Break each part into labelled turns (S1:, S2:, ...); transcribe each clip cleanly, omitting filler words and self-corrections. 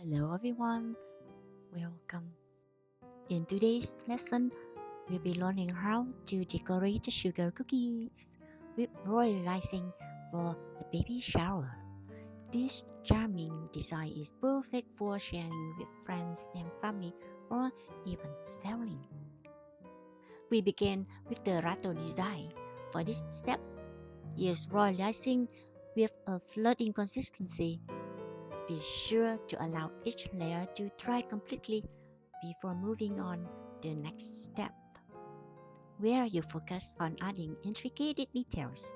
S1: Hello everyone, welcome. In today's lesson, we'll be learning how to decorate sugar cookies with royal icing for the baby shower. This charming design is perfect for sharing with friends and family or even selling. We begin with the rattle design. For this step, use royal icing with a floating consistency. Be sure to allow each layer to dry completely before moving on to the next step, where you focus on adding intricate details.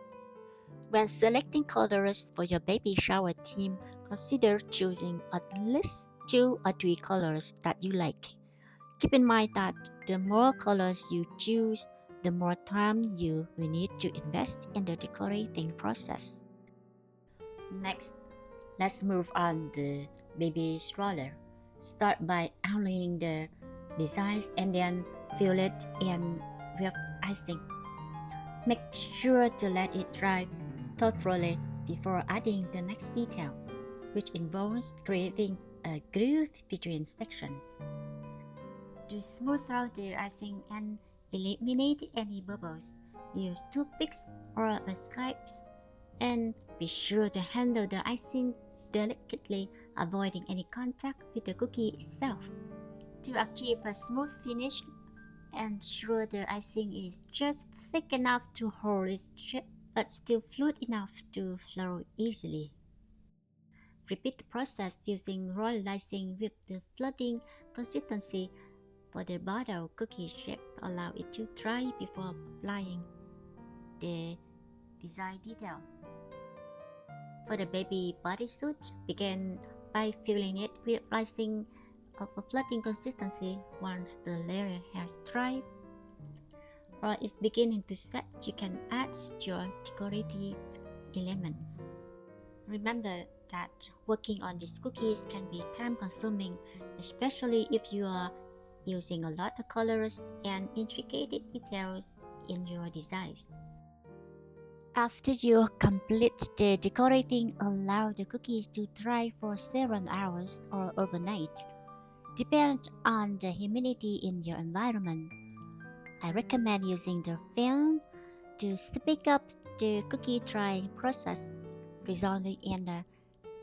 S1: When selecting colors for your baby shower theme, consider choosing at least 2 or 3 colors that you like. Keep in mind that the more colors you choose, the more time you will need to invest in the decorating process. Next, let's move on to the baby stroller. Start by outlining the designs and then fill it in with icing. Make sure to let it dry thoroughly before adding the next detail, which involves creating a groove between sections. To smooth out the icing and eliminate any bubbles, use toothpicks or a scribe, and be sure to handle the icing delicately, avoiding any contact with the cookie itself. To achieve a smooth finish, ensure the icing is just thick enough to hold its shape but still fluid enough to flow easily. Repeat the process using royal icing with the floating consistency for the bottle cookie shape. Allow it to dry before applying the design detail. For the baby bodysuit, begin by filling it with icing of a floating consistency. Once the layer has dried or is beginning to set, you can add your decorative elements. Remember that working on these cookies can be time-consuming, especially if you are using a lot of colors and intricate details in your designs. After you complete the decorating, allow the cookies to dry for several hours or overnight. Depend on the humidity in your environment. I recommend using the fan to speed up the cookie drying process, resulting in a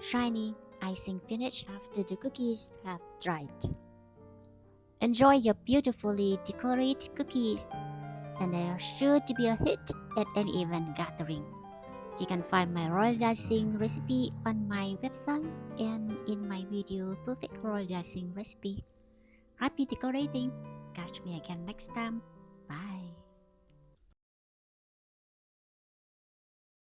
S1: shiny icing finish after the cookies have dried. Enjoy your beautifully decorated cookies, and they are sure to be a hit at any event gathering. You can find my royal icing recipe on my website and in my video perfect royal icing recipe. Happy decorating! Catch me again next time. Bye!